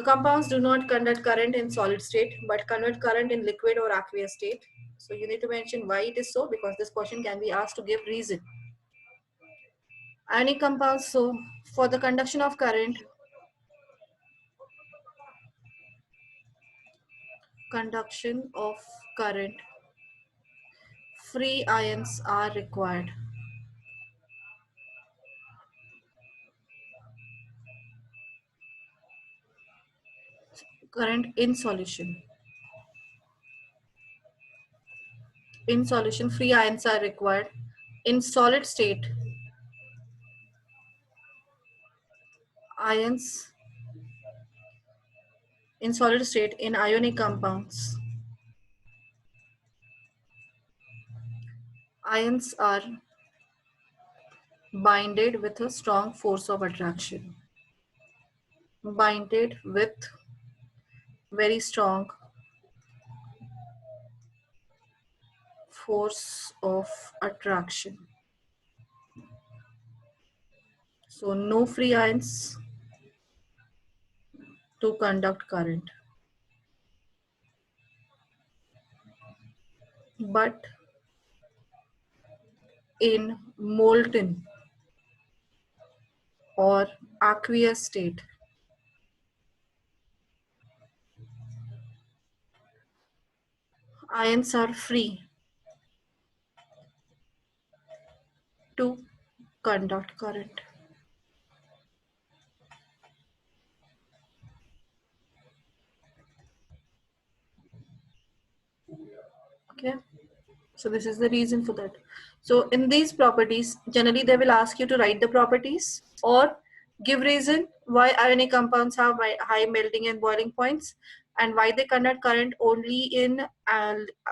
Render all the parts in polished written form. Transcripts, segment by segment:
The compounds do not conduct current in solid state, but convert current in liquid or aqueous state. So you need to mention why it is so, because this question can be asked to give reason. Ionic compounds, so for the conduction of current, free ions are required. Current in solution. In solution, free ions are required. In solid state, ions in solid state in ionic compounds, ions are binded with a strong force of attraction. Binded with very strong force of attraction. So no free ions to conduct current. But in molten or aqueous state, ions are free to conduct current. Okay, so this is the reason for that. So in these properties, generally they will ask you to write the properties or give reason why ionic compounds have high melting and boiling points, and why they conduct current only in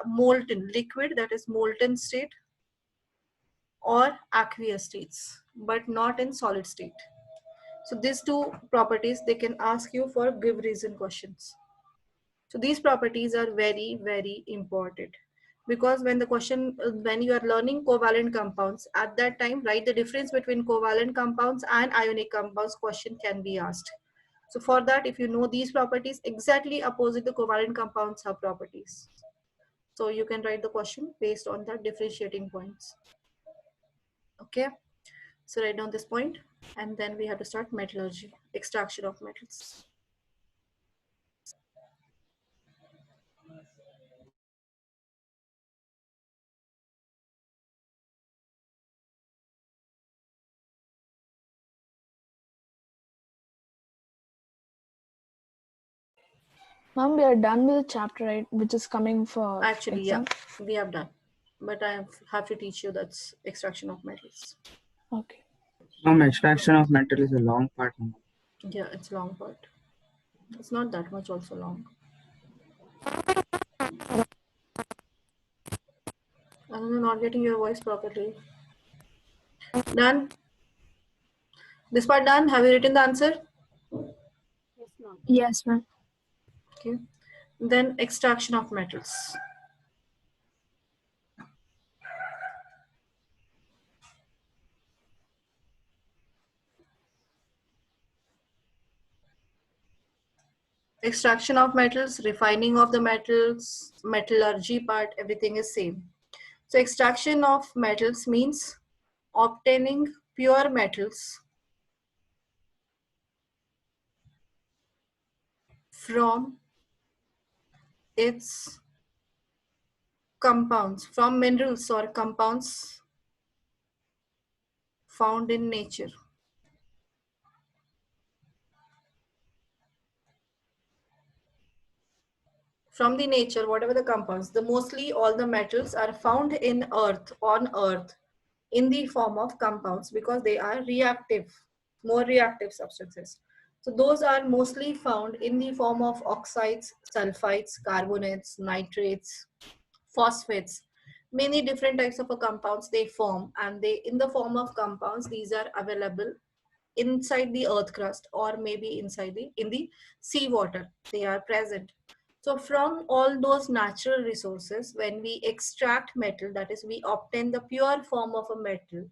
molten liquid, that is molten state, or aqueous states, but not in solid state. So these two properties they can ask you for give reason questions. So these properties are very, very important, because when the question, when you are learning covalent compounds, at that time write the difference between covalent compounds and ionic compounds question can be asked. So for that, if you know these properties, exactly opposite the covalent compounds have properties. So you can write the question based on that differentiating points. Okay, so write down this point, and then we have to start metallurgy, extraction of metals. Ma'am, we are done with the chapter, right? Which is coming for Actually, exam. yeah, we have done, but I have to teach you that's extraction of metals. Okay. Extraction of metal is a long part. Yeah, it's long part. It's not that much also long. I'm not getting your voice properly. Done? This part done? Have you written the answer? Yes, ma'am. Okay. Then extraction of metals. Extraction of metals, refining of the metals, metallurgy part, everything is same. So extraction of metals means obtaining pure metals from its compounds, from minerals or compounds found in nature. From the nature, whatever the compounds, the mostly all the metals are found in earth, on earth, in the form of compounds, because they are reactive, more reactive substances. So those are mostly found in the form of oxides, sulfides, carbonates, nitrates, phosphates. Many different types of compounds they form, and they in the form of compounds, these are available inside the earth crust, or maybe inside the in the sea water they are present. So from all those natural resources, when we extract metal, that is we obtain the pure form of a metal,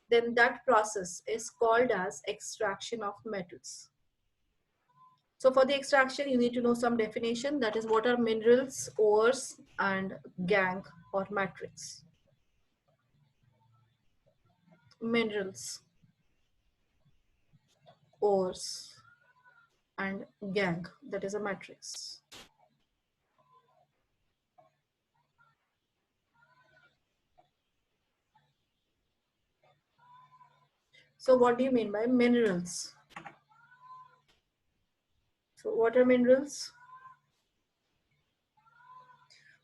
then that process is called as extraction of metals. So for the extraction, you need to know some definition. That is, what are minerals, ores, and gangue or matrix. Minerals, ores, and gangue, that is a matrix. So what do you mean by minerals? So what are minerals?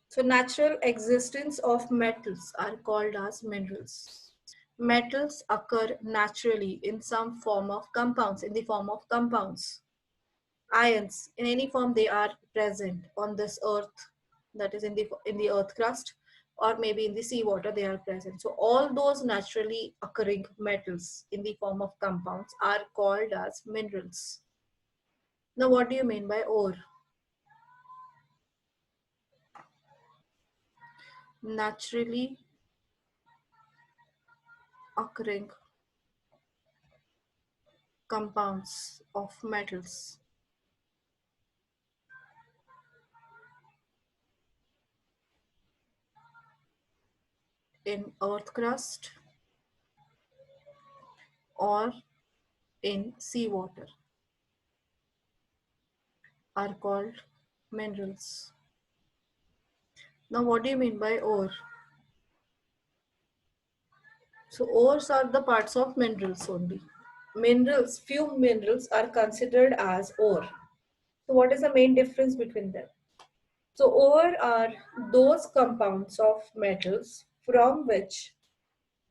So natural existence of metals are called as minerals. Metals occur naturally in some form of compounds, in the form of compounds. Ions, in any form they are present on this earth, that is in the earth crust, or maybe in the seawater they are present. So all those naturally occurring metals in the form of compounds are called as minerals. Now what do you mean by ore? Naturally occurring compounds of metals. In earth crust or in seawater are called minerals. Now what do you mean by ore? So ores are the parts of minerals only. Minerals, few minerals are considered as ore. So what is the main difference between them? So ore are those compounds of metals from which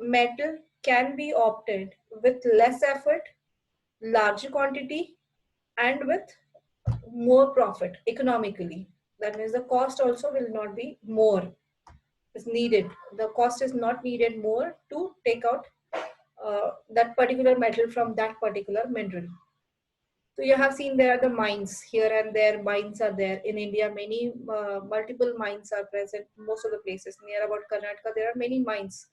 metal can be obtained with less effort, larger quantity, and with more profit economically. That means the cost also will not be more is needed. The cost is not needed more to take out that particular metal from that particular mineral. So you have seen there are the mines here and there. Mines are there in India. Many multiple mines are present. Most of the places near about Karnataka, there are many mines.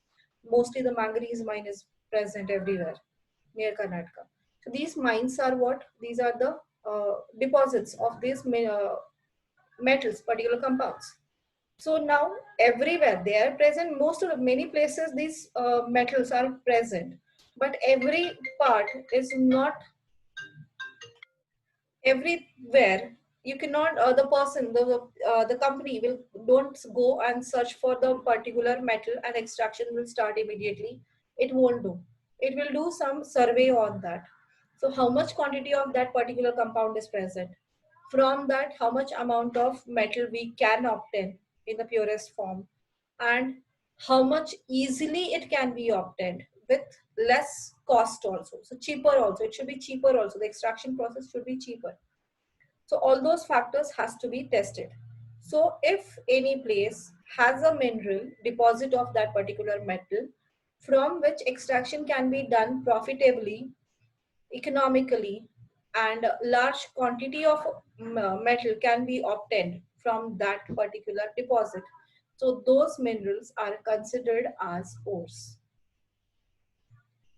Mostly the manganese mine is present everywhere near Karnataka. So these mines are what? These are the deposits of these metals, particular compounds. So now everywhere they are present. Most of the many places these metals are present, but every part is not everywhere. You cannot the person the company will don't go and search for the particular metal and extraction will start immediately. It won't do. It will do some survey on that. So how much quantity of that particular compound is present, from that how much amount of metal we can obtain in the purest form, and how much easily it can be obtained with less cost also. So cheaper also, it should be cheaper also, the extraction process should be cheaper. So all those factors has to be tested. So if any place has a mineral deposit of that particular metal from which extraction can be done profitably, economically, and large quantity of metal can be obtained from that particular deposit. So those minerals are considered as ores.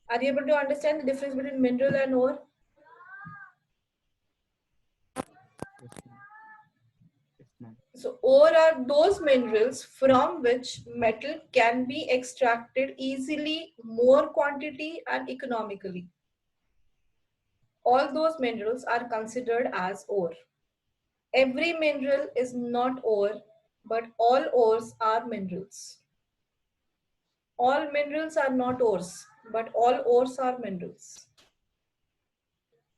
Are you able to understand the difference between mineral and ore? Yes, ma'am. Yes, ma'am. So ore are those minerals from which metal can be extracted easily, more quantity and economically. All those minerals are considered as ore. Every mineral is not ore, but all ores are minerals. All minerals are not ores, but all ores are minerals.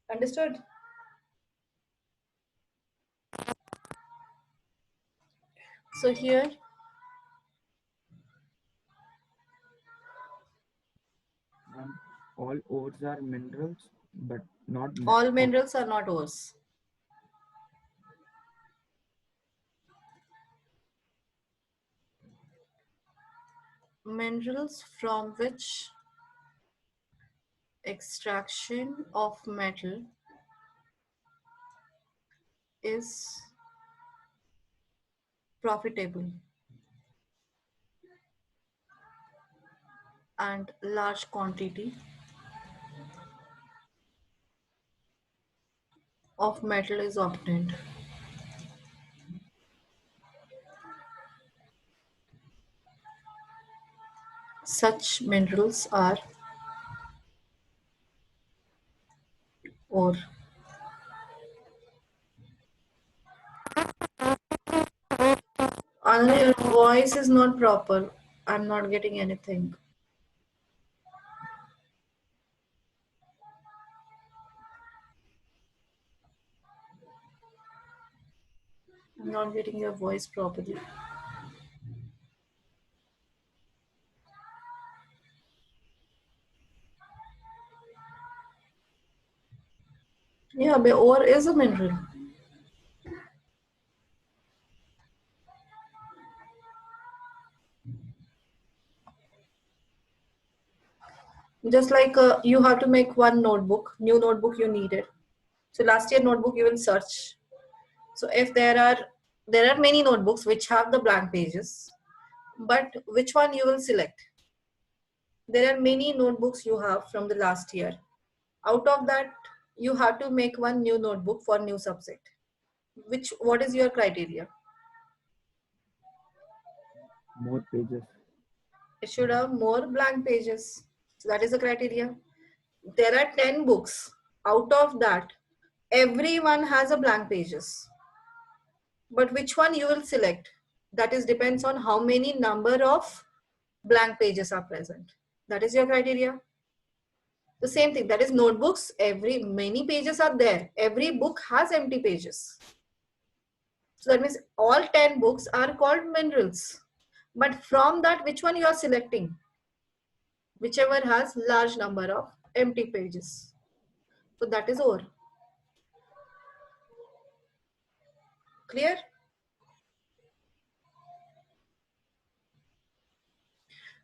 Understood? So here, Ma'am, all ores are minerals, but not all minerals are not ores. Minerals from which extraction of metal is profitable and large quantity of metal is obtained. Such minerals are ore. Anand, your voice is not proper. I'm not getting anything. I'm not getting your voice properly. Yeah, but ore is a mineral. Just like you have to make one notebook, new notebook you needed. So last year notebook you will search. So if there are many notebooks which have the blank pages, but which one you will select? There are many notebooks you have from the last year. Out of that, you have to make one new notebook for new subject. What is your criteria? More pages. It should have more blank pages. So that is the criteria. There are 10 books. Out of that, everyone has a blank pages. But which one you will select? That is depends on how many number of blank pages are present. That is your criteria. The same thing, that is notebooks, many pages are there. Every book has empty pages. So that means all 10 books are called minerals. But from that, which one you are selecting? Whichever has large number of empty pages. So that is ore. Clear?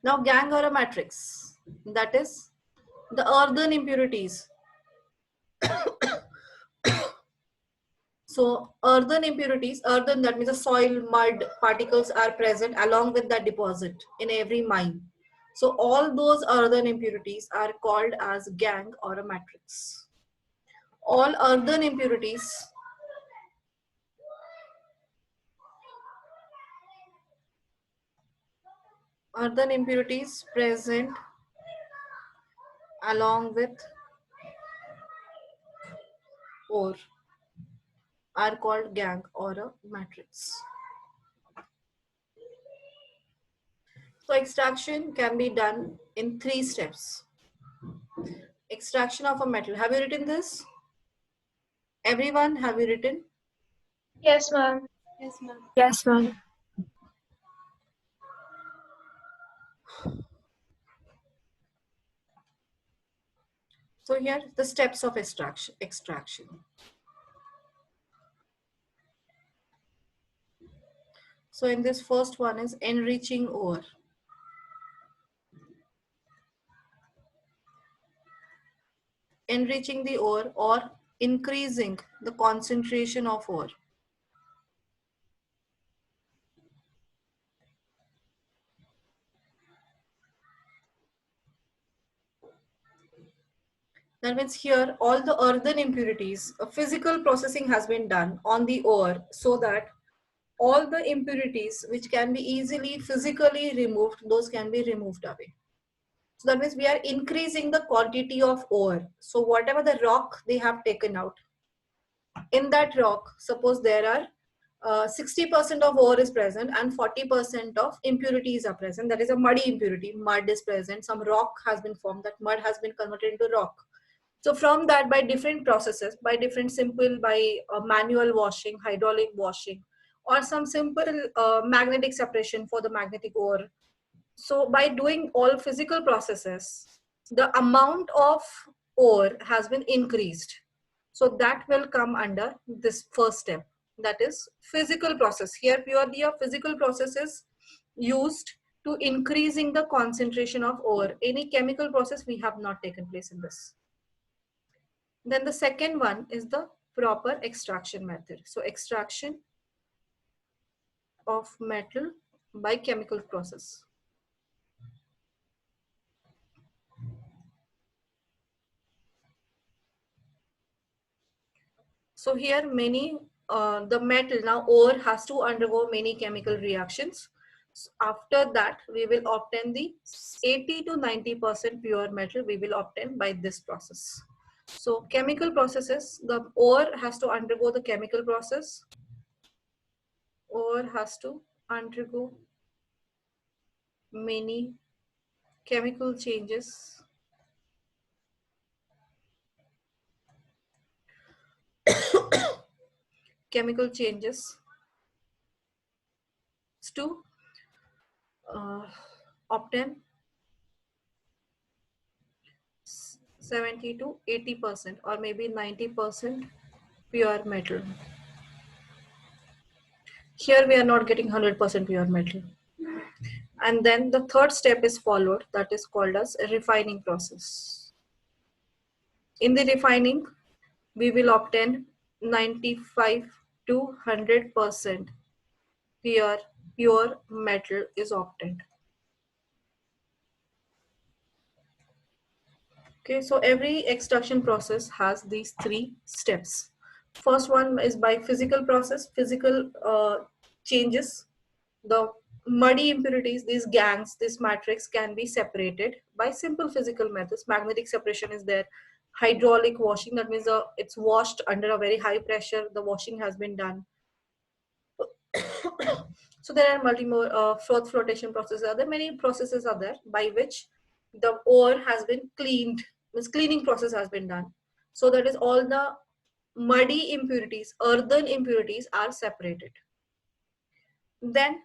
Now gangue or a matrix. That is the earthen impurities. So earthen impurities, earthen, that means the soil, mud, particles are present along with that deposit in every mine. So all those earthen impurities are called as gangue or a matrix. All earthen impurities present along with ore are called gangue or a matrix. So extraction can be done in 3 steps. Extraction of a metal. Have you written this? Everyone, have you written? Yes, ma'am. Yes, ma'am. Yes, ma'am. So here the steps of extraction. So in this first one is enriching ore. Enriching the ore or increasing the concentration of ore. That means here all the earthen impurities, a physical processing has been done on the ore so that all the impurities which can be easily physically removed, those can be removed away. So that means we are increasing the quantity of ore. So whatever the rock they have taken out, in that rock, suppose there are 60% of ore is present and 40% of impurities are present. That is a muddy impurity. Mud is present. Some rock has been formed. That mud has been converted into rock. So from that, by different processes, by different simple, by manual washing, hydraulic washing, or some simple magnetic separation for the magnetic ore. So by doing all physical processes, the amount of ore has been increased. So that will come under this first step. That is physical process. Here purely a physical process is used to increasing the concentration of ore. Any chemical process we have not taken place in this. Then the second one is the proper extraction method. So extraction of metal by chemical process. So here the metal now ore has to undergo many chemical reactions. So after that, we will obtain the 80 to 90% pure metal we will obtain by this process. So chemical processes, the ore has to undergo the chemical process. Ore has to undergo many chemical changes. Chemical changes to uh, obtain 70 to 80% or maybe 90% pure metal. Here we are not getting 100% pure metal. And then the third step is followed, that is called as a refining process. In the refining, we will obtain 95 to 100% pure metal is obtained. Okay, so every extraction process has these three steps. First one is by physical process, physical changes. The muddy impurities, these gangs, this matrix can be separated by simple physical methods. Magnetic separation is there. Hydraulic washing, that means it's washed under a very high pressure. The washing has been done. So there are multiple froth flotation processes. There many processes are there by which the ore has been cleaned. This cleaning process has been done. So that is all the muddy impurities, earthen impurities are separated. Then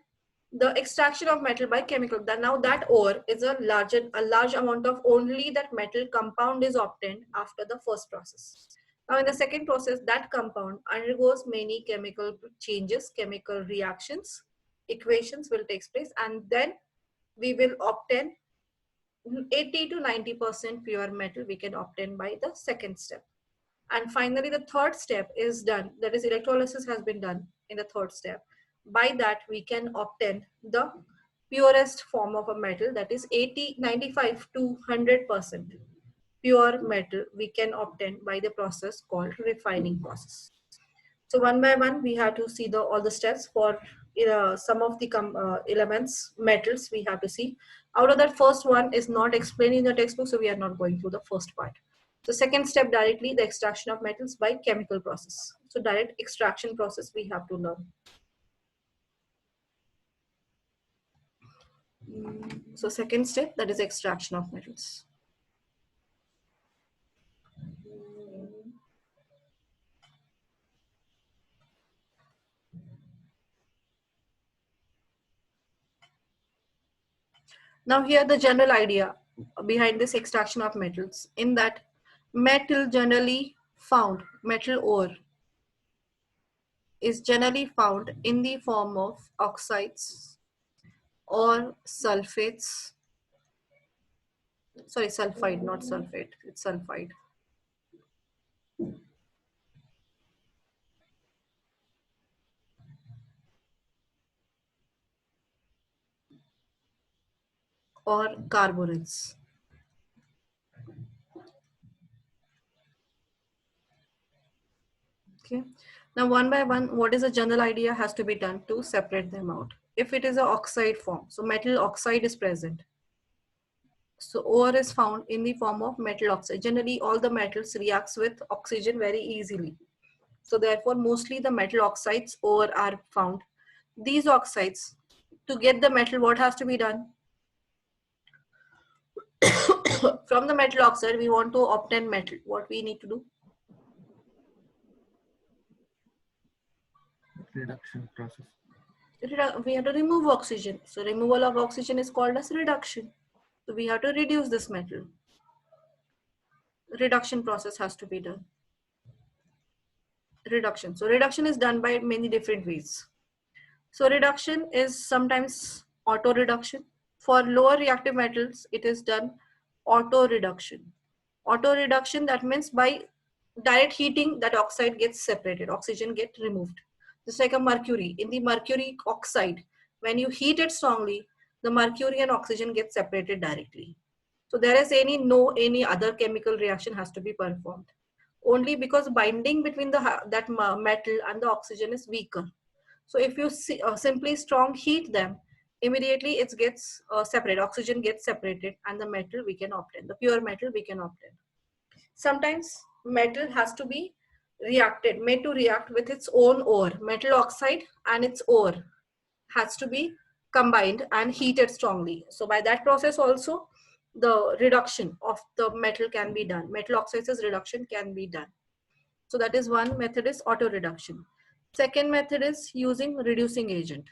the extraction of metal by chemical. Now that ore is a large amount of only that metal compound is obtained after the first process. Now in the second process, that compound undergoes many chemical changes, chemical reactions, equations will take place, and then we will obtain 80 to 90% pure metal we can obtain by the second step. And finally, the third step is done. That is, electrolysis has been done in the third step. By that, we can obtain the purest form of a metal, that is 95 to 100% pure metal we can obtain by the process called refining process. So one by one, we have to see all the steps for some of the elements, metals we have to see. Out of that, first one is not explained in the textbook, so we are not going through the first part. So second step, directly the extraction of metals by chemical process. So direct extraction process we have to learn. So second step, that is extraction of metals. Now here the general idea behind this extraction of metals, in that metal ore is generally found in the form of oxides or sulfates. Sorry, sulfide, not sulfate, it's sulfide. Or carbonates. Okay. Now one by one, what is the general idea has to be done to separate them out. If it is an oxide form, so metal oxide is present. So ore is found in the form of metal oxide. Generally, all the metals reacts with oxygen very easily. So therefore, mostly the metal oxides ore are found. These oxides, to get the metal, what has to be done? From the metal oxide, we want to obtain metal. What we need to do? Reduction process. We have to remove oxygen. So removal of oxygen is called as reduction. So we have to reduce this metal. Reduction process has to be done. Reduction. So reduction is done by many different ways. So reduction is sometimes auto reduction. For lower reactive metals, it is done auto reduction. Auto reduction, that means by direct heating, that oxide gets separated, oxygen gets removed. Just like a mercury. In the mercury oxide, when you heat it strongly, the mercury and oxygen get separated directly. So there is any other chemical reaction has to be performed. only because binding between that metal and the oxygen is weaker. So if you simply strong heat them, immediately it gets separated, oxygen gets separated, and the metal we can obtain, the pure metal we can obtain. Sometimes metal has to be made to react with its own ore. Metal oxide and its ore has to be combined and heated strongly. So by that process also, the reduction of the metal can be done. Metal oxides reduction can be done. So that is one method, is auto reduction. Second method is using reducing agent.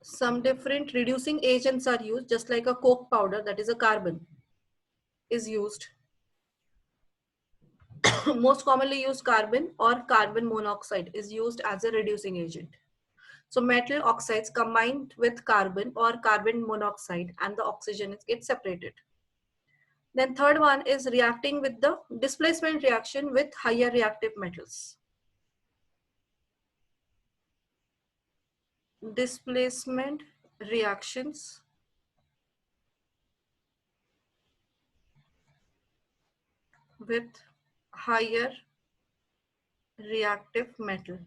Some different reducing agents are used, just like a coke powder, that is a carbon, is used. Most commonly used carbon or carbon monoxide is used as a reducing agent. So metal oxides combined with carbon or carbon monoxide and the oxygen gets separated. Then third one is reacting with the displacement reaction with higher reactive metals. Displacement reactions with higher reactive metal,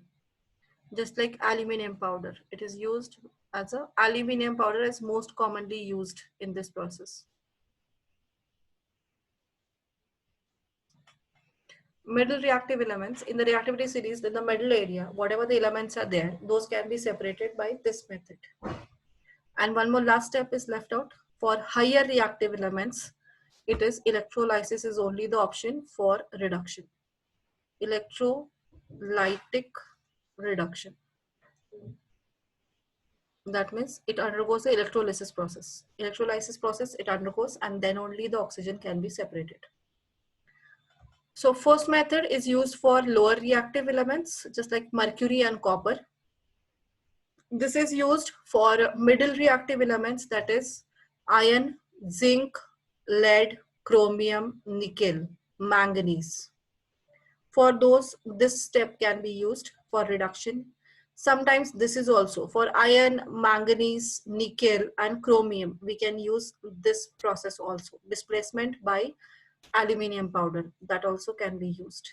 just like aluminum powder. It is used as a aluminum powder is most commonly used in this process. Middle reactive elements in the reactivity series, in the middle area, whatever the elements are there, those can be separated by this method. And one more last step is left out. For higher reactive elements, it is electrolysis is only the option for reduction. Electrolytic reduction. That means it undergoes the electrolysis process. Electrolysis process it undergoes, and then only the oxygen can be separated. So first method is used for lower reactive elements, just like mercury and copper. This is used for middle reactive elements, that is iron, zinc, lead, chromium, nickel, manganese. For those, this step can be used for reduction. Sometimes this is also for iron, manganese, nickel, and chromium. We can use this process also. Displacement by aluminum powder, that also can be used.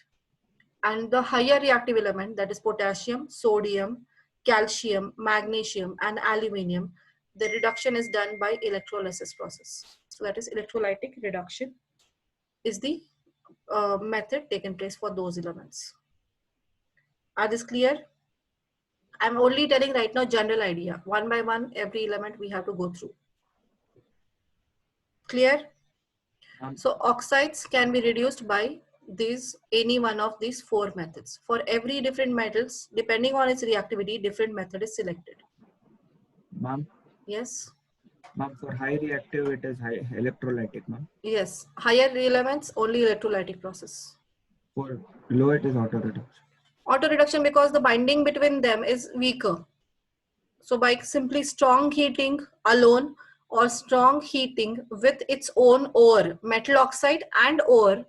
And the higher reactive element, that is potassium, sodium, calcium, magnesium, and aluminum, the reduction is done by electrolysis process. So that is electrolytic reduction is the method taken place for those elements. Are this clear? I'm only telling right now general idea. One by one, every element we have to go through. Clear? So oxides can be reduced by any one of these four methods. For every different metals, depending on its reactivity, different method is selected. Ma'am? Yes? Ma'am, for high reactive, it is high electrolytic, ma'am. Yes. Higher elements, only electrolytic process. For low, it is auto reduction. Auto reduction because the binding between them is weaker. So by simply strong heating alone or strong heating with its own ore, metal oxide and ore,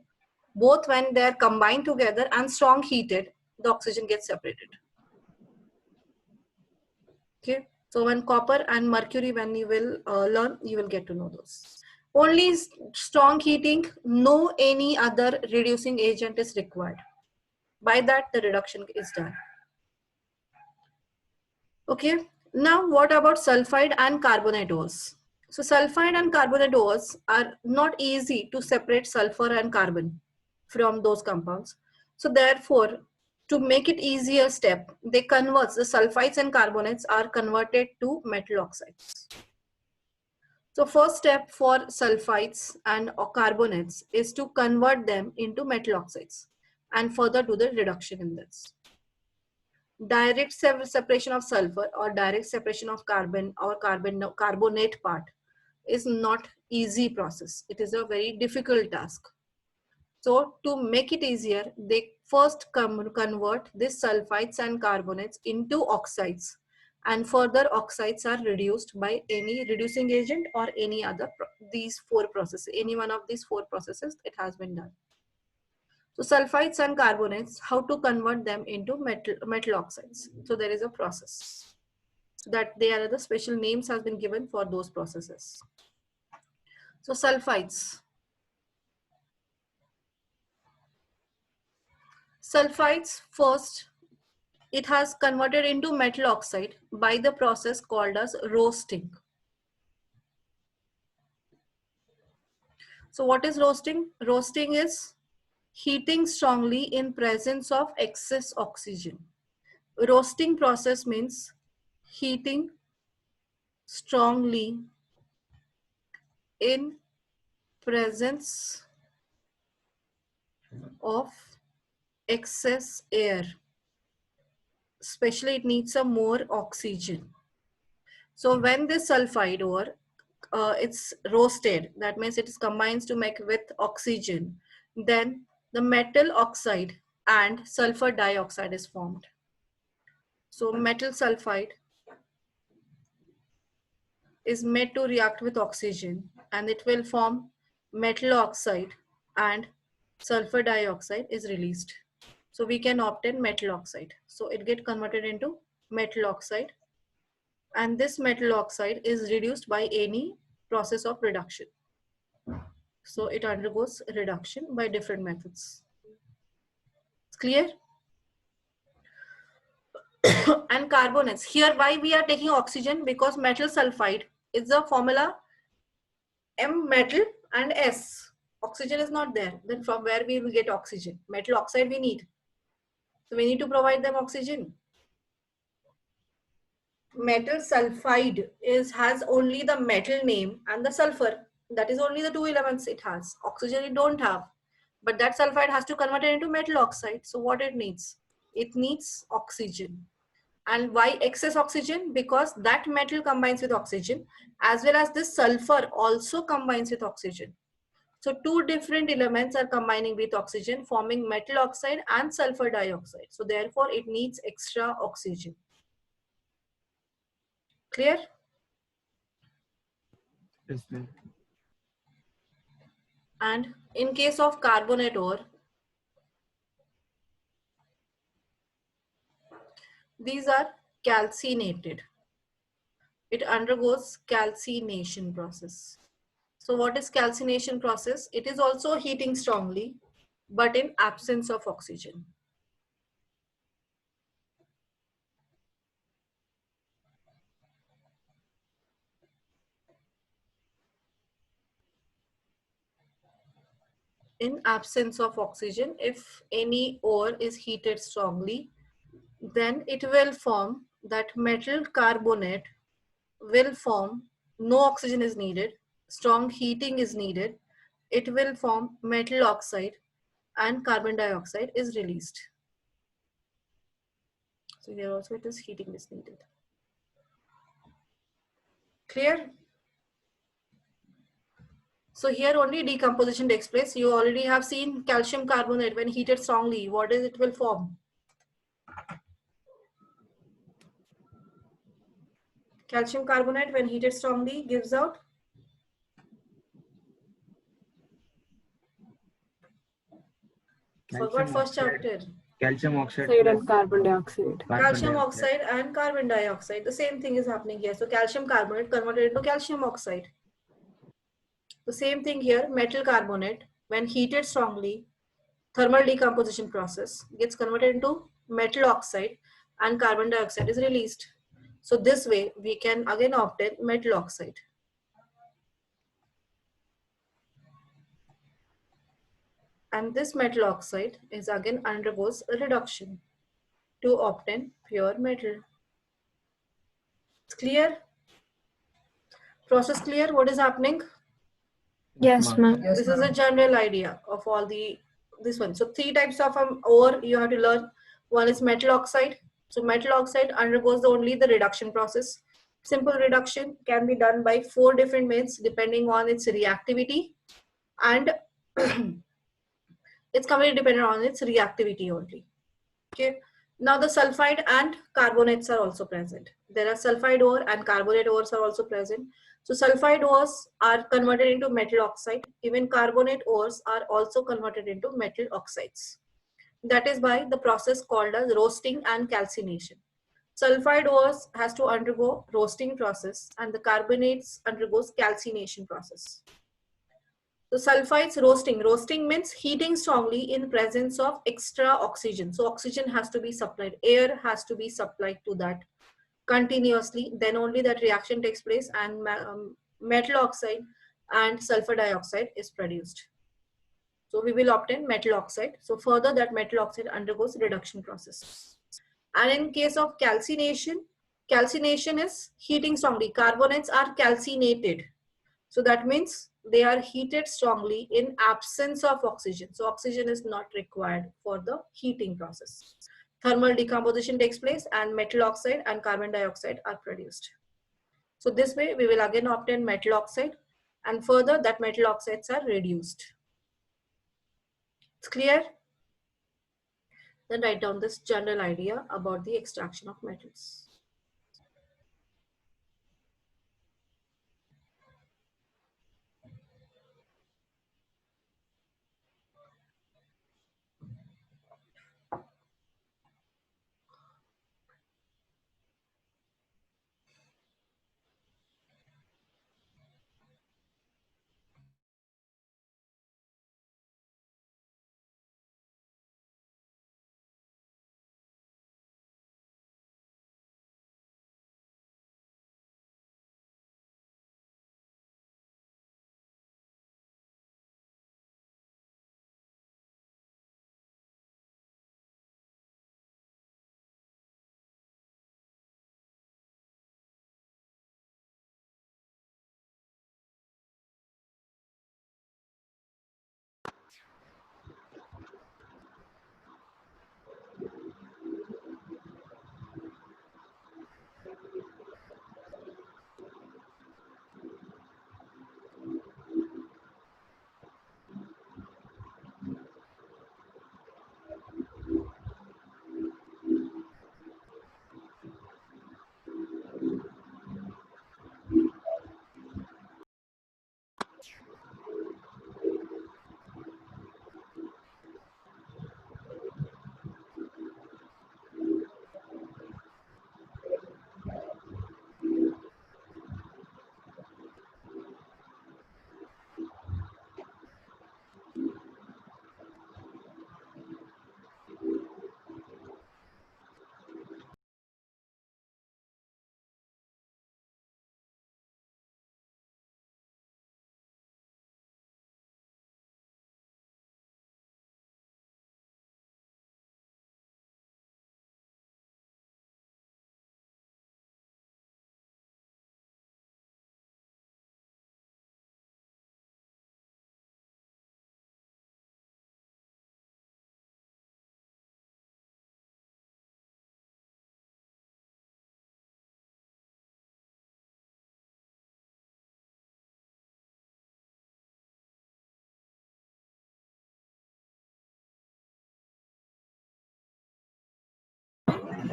both when they are combined together and strong heated, the oxygen gets separated. Okay. So when copper and mercury, when you will learn, you will get to know those. Only strong heating, no any other reducing agent is required. By that, the reduction is done. Okay. Now, what about sulfide and carbonate ores? So sulfide and carbonate ores are not easy to separate sulfur and carbon from those compounds. So therefore, to make it easier step, they convert the sulfides and carbonates are converted to metal oxides. So first step for sulfides and carbonates is to convert them into metal oxides and further do the reduction in this. Direct separation of sulfur or direct separation of carbon or carbonate part is not easy process. It is a very difficult task. So to make it easier, they first convert these sulfides and carbonates into oxides, and further oxides are reduced by any reducing agent or any other these four processes. Any one of these four processes, it has been done. So sulfides and carbonates, how to convert them into metal oxides. So there is a process. So that they are the special names has been given for those processes. So sulfides. Sulfides, first, it has converted into metal oxide by the process called as roasting. So what is roasting? Roasting is heating strongly in presence of excess oxygen. Roasting process means heating strongly in presence of excess air. Especially it needs some more oxygen. So when this sulfide ore, it's roasted, that means it is combines to make with oxygen, then the metal oxide and sulfur dioxide is formed. So metal sulfide is made to react with oxygen and it will form metal oxide and sulfur dioxide is released. So we can obtain metal oxide. So it gets converted into metal oxide, and this metal oxide is reduced by any process of reduction. So it undergoes reduction by different methods. It's clear? And carbonates. Here why we are taking oxygen? Because metal sulfide is the formula M metal and S. Oxygen is not there. Then from where we will get oxygen? Metal oxide we need. So we need to provide them oxygen. Metal sulfide has only the metal name and the sulfur. That is only the two elements it has. Oxygen it don't have. But that sulfide has to convert it into metal oxide. So what it needs? It needs oxygen. And why excess oxygen? Because that metal combines with oxygen, as well as this sulfur also combines with oxygen. So two different elements are combining with oxygen, forming metal oxide and sulfur dioxide. So therefore it needs extra oxygen. Clear? Yes, ma'am. And in case of carbonate ore, these are calcinated. It undergoes calcination process. So what is calcination process? It is also heating strongly, but in absence of oxygen. In absence of oxygen, if any ore is heated strongly, then it will form that metal carbonate will form, no oxygen is needed, strong heating is needed, it will form metal oxide and carbon dioxide is released. So here also it is heating is needed. Clear? So here only decomposition takes place. You already have seen calcium carbonate when heated strongly. What is it will form? Calcium carbonate when heated strongly gives out forgot first chapter. Calcium oxide Oxide plus and carbon dioxide. Calcium dioxide. oxide and carbon dioxide. The same thing is happening here. So calcium carbonate converted into calcium oxide. The same thing here, metal carbonate when heated strongly, thermal decomposition process gets converted into metal oxide and carbon dioxide is released. So this way we can again obtain metal oxide. And this metal oxide is again undergoes a reduction to obtain pure metal. It's clear? Process clear? What is happening? Yes, ma'am. This is a general idea of all this one. So three types of ore you have to learn. One is metal oxide. So metal oxide undergoes only the reduction process. Simple reduction can be done by 4 different means depending on its reactivity, and it's completely dependent on its reactivity only. Okay. Now the sulfide and carbonates are also present. There are sulfide ore and carbonate ores are also present. So sulfide ores are converted into metal oxide. Even carbonate ores are also converted into metal oxides. That is by the process called as roasting and calcination. Sulfide ores has to undergo roasting process and the carbonates undergoes calcination process. So sulfides roasting. Roasting means heating strongly in presence of extra oxygen. So oxygen has to be supplied. Air has to be supplied to that continuously. Then only that reaction takes place and metal oxide and sulfur dioxide is produced. So we will obtain metal oxide. So further that metal oxide undergoes reduction process. And in case of calcination, calcination is heating strongly. Carbonates are calcinated. So that means they are heated strongly in absence of oxygen. So oxygen is not required for the heating process. Thermal decomposition takes place and metal oxide and carbon dioxide are produced. So this way we will again obtain metal oxide and further that metal oxides are reduced. It's clear? Then write down this general idea about the extraction of metals.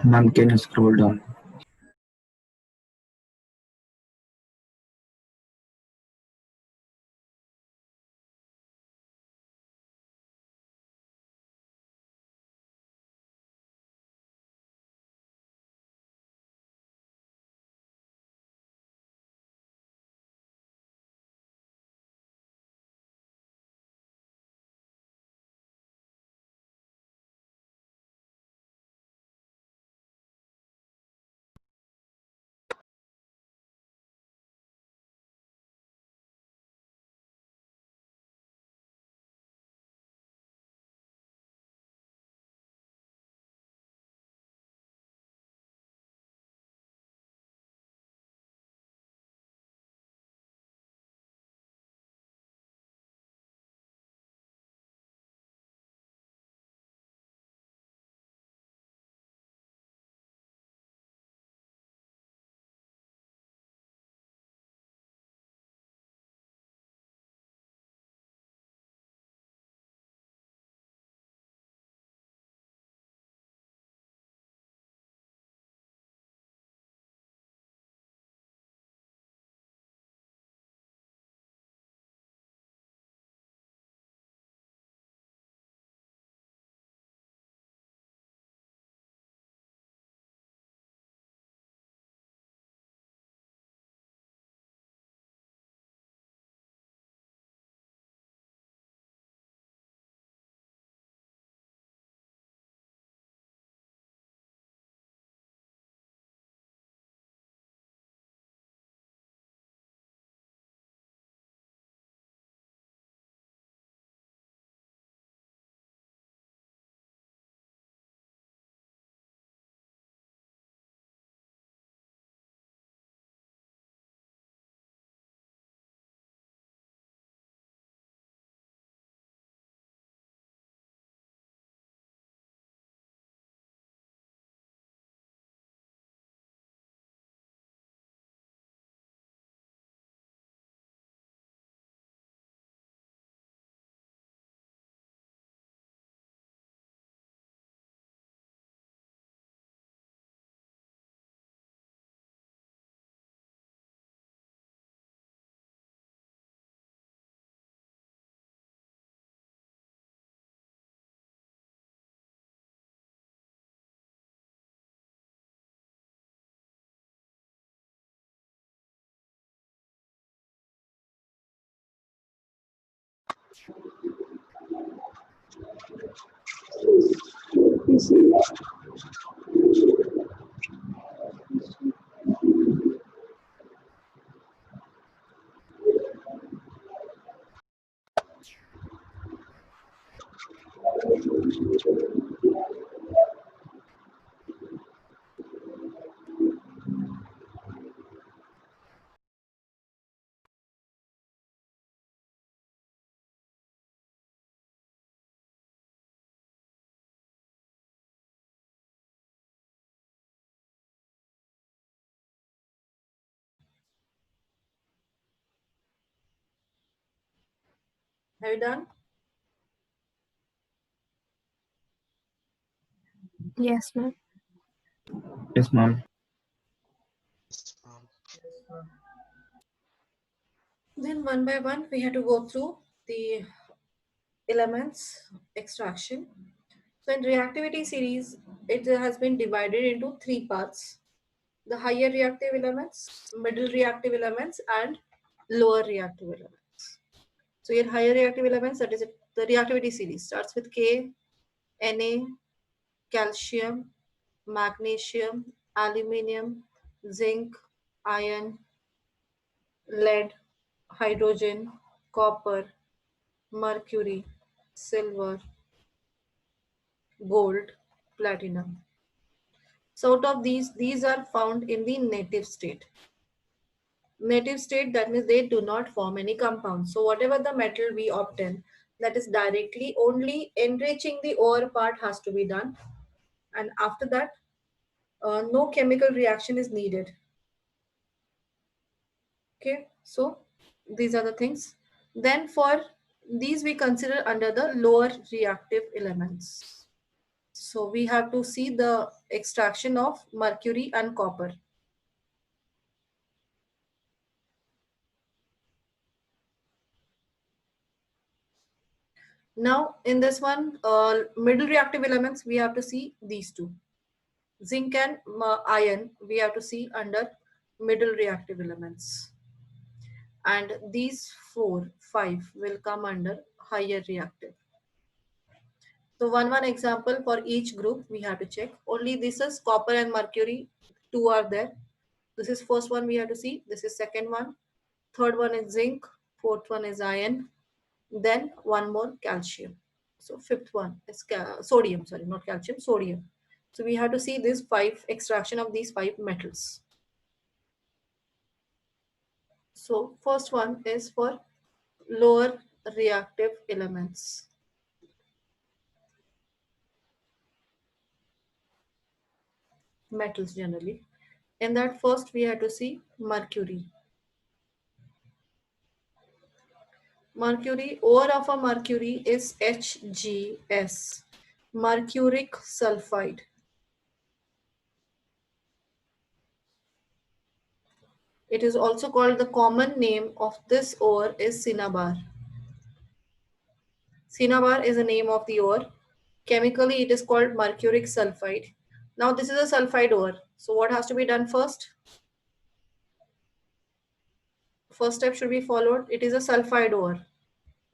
Ma'am, can you scroll down? Have you done? Yes, ma'am. Yes, ma'am. Then one by one, we have to go through the elements extraction. So in reactivity series, it has been divided into three parts: the higher reactive elements, middle reactive elements, and lower reactive elements. So your higher reactive elements, that is it, the reactivity series starts with K, Na, calcium, magnesium, aluminium, zinc, iron, lead, hydrogen, copper, mercury, silver, gold, platinum. So out of these are found in the native state. Native state, that means they do not form any compounds. So whatever the metal we obtain, that is directly only enriching the ore part has to be done. And after that, no chemical reaction is needed. Okay, so these are the things. Then for these we consider under the lower reactive elements. So we have to see the extraction of mercury and copper. Now in this one, middle reactive elements, we have to see these two. Zinc and iron, we have to see under middle reactive elements. And these 5 will come under higher reactive. So one example for each group we have to check. Only this is copper and mercury, 2 are there. This is first one we have to see. This is second one. Third one is zinc. Fourth one is iron. Then one more calcium. So fifth one is sodium, sorry, not calcium, sodium. So we have to see this 5 extraction of these 5 metals. So first one is for lower reactive elements. Metals generally. In that first we have to see mercury. Mercury, ore of a mercury is HgS, mercuric sulfide. It is also called, the common name of this ore is cinnabar. Cinnabar is the name of the ore. Chemically, it is called mercuric sulfide. Now, this is a sulfide ore. So, what has to be done first? First step should be followed. It is a sulfide ore.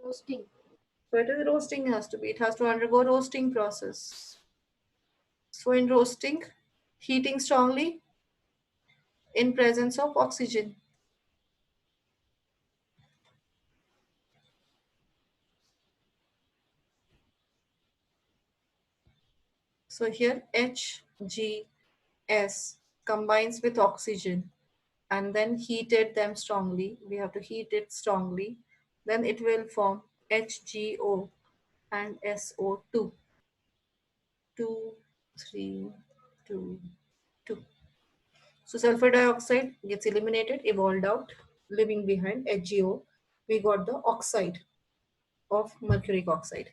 Roasting. So, it is roasting has to be. It has to undergo roasting process. So, in roasting, heating strongly in presence of oxygen. So here HgS combines with oxygen and then heated them strongly. We have to heat it strongly. Then it will form HgO and SO2. 2, 3, 2, 2. So sulfur dioxide gets eliminated, evolved out, leaving behind HgO. We got the oxide of mercuric oxide.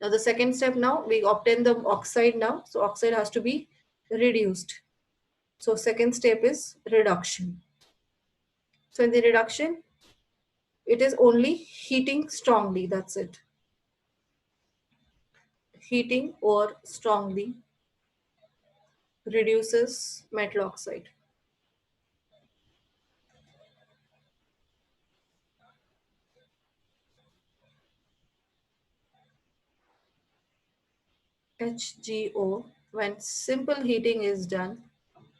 Now the second step, now we obtain the oxide now. So oxide has to be reduced. So second step is reduction. So in the reduction, it is only heating strongly, that's it. Heating or strongly reduces metal oxide. HgO. When simple heating is done,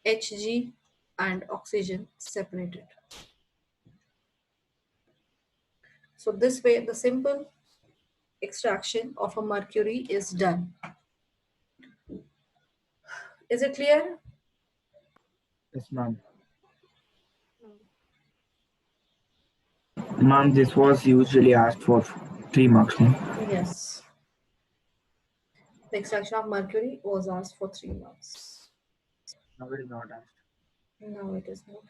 Hg and oxygen separated. So this way the simple extraction of a mercury is done. Is it clear? Yes, ma'am. Ma'am, this was usually asked for 3 marks, ma'am. Yes. The extraction of mercury was asked for 3 marks. Now it is not asked. No, it is not.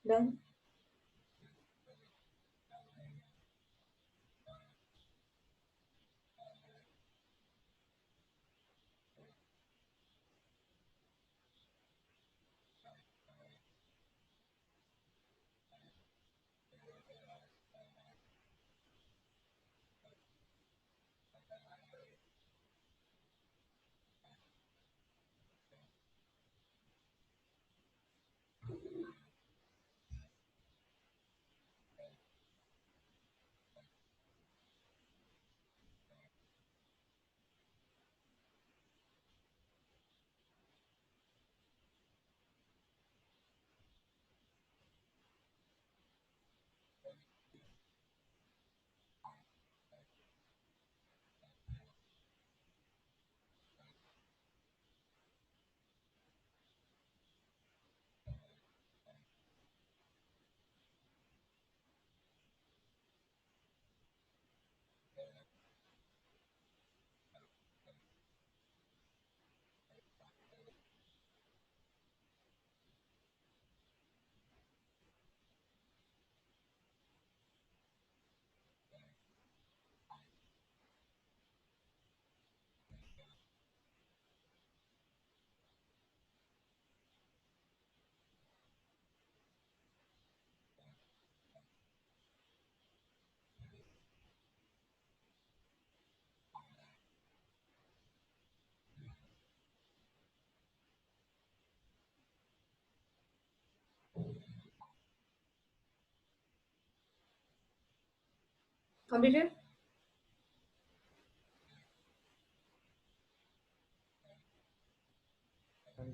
Done? Completed?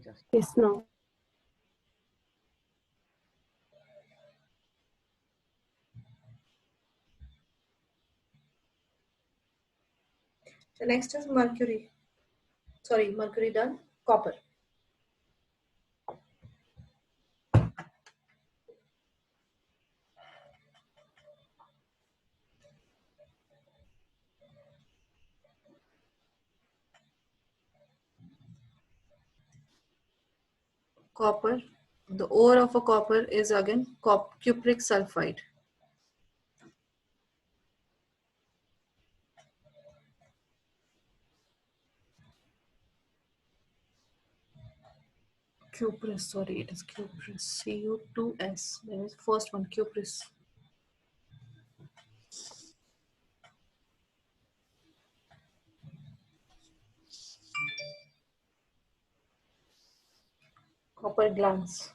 Just Yes, no. So next is mercury. Sorry, mercury done. Copper. Copper. The ore of a copper is again cupric sulfide. Cuprous, sorry, it is cuprous. Cu2S. There is first one, cuprous. Copper glance.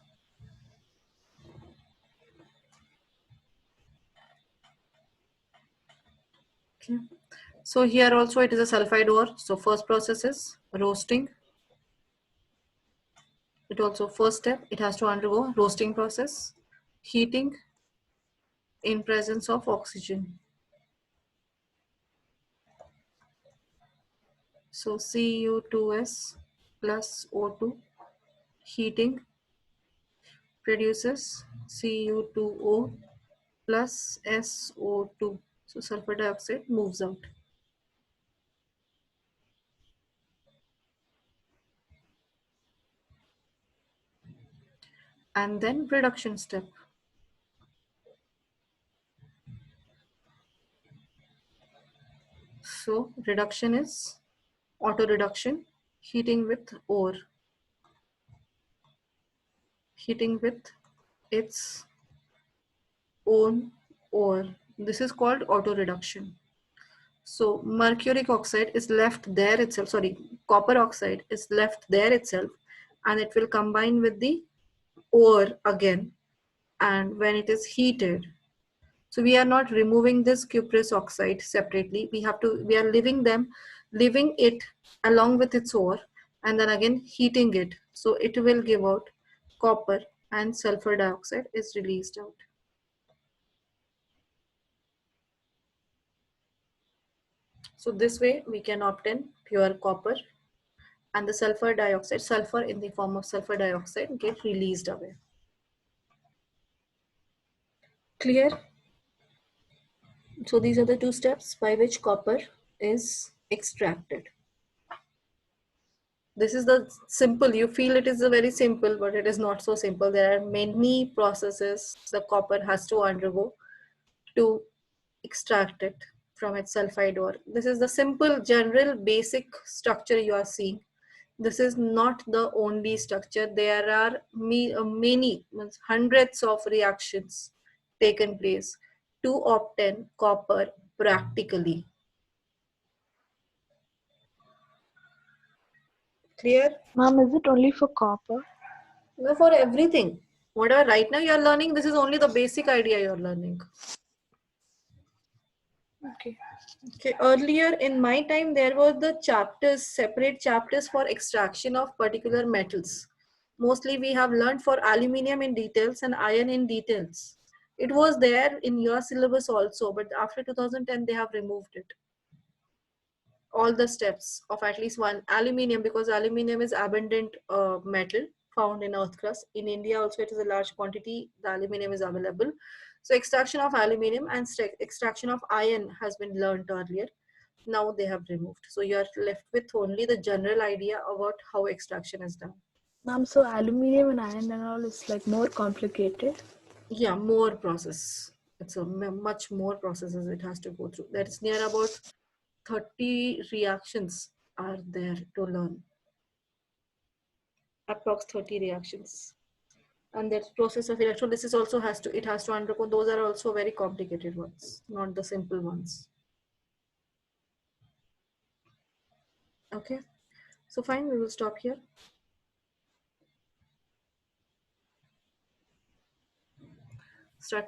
Okay. So here also it is a sulfide ore. So first process is roasting. It also first step, it has to undergo roasting process, heating in presence of oxygen. So Cu2S plus O2, heating, produces Cu2O plus SO2. So sulfur dioxide moves out. And then reduction step. So reduction is auto reduction, heating with ore, heating with its own ore. This is called auto reduction. So mercuric oxide is left there itself, sorry, copper oxide is left there itself, and it will combine with the ore again. And when it is heated, so we are not removing this cuprous oxide separately. We are leaving it along with its ore, and then again heating it. So it will give out copper, and sulfur dioxide is released out. So this way we can obtain pure copper, and the sulfur dioxide, sulfur in the form of sulfur dioxide, get released away. Clear? So these are the two steps by which copper is extracted. This is the simple, you feel it is a very simple, but it is not so simple. There are many processes the copper has to undergo to extract it from its sulfide ore. This is the simple general basic structure you are seeing. This is not the only structure. There are many, hundreds of reactions taken place to obtain copper practically. Clear? Ma'am, is it only for copper? No, for everything. Whatever right now you are learning, this is only the basic idea you are learning. Okay. Okay, earlier in my time, there were the chapters, separate chapters for extraction of particular metals. Mostly we have learned for aluminium in details and iron in details. It was there in your syllabus also, but after 2010, they have removed it. All the steps of at least one aluminium, because aluminium is abundant metal found in earth crust. In India also it is a large quantity, the aluminium is available. So extraction of aluminium and extraction of iron has been learned earlier. Now they have removed. So you are left with only the general idea about how extraction is done. Ma'am, so aluminium and iron and all is like more complicated. Yeah, more process. It's a much more processes it has to go through. That is near about 30 reactions are there to learn. Approx 30 reactions. And that process of electrolysis also has to undergo, those are also very complicated ones, not the simple ones. Okay, so fine, we will stop here. Start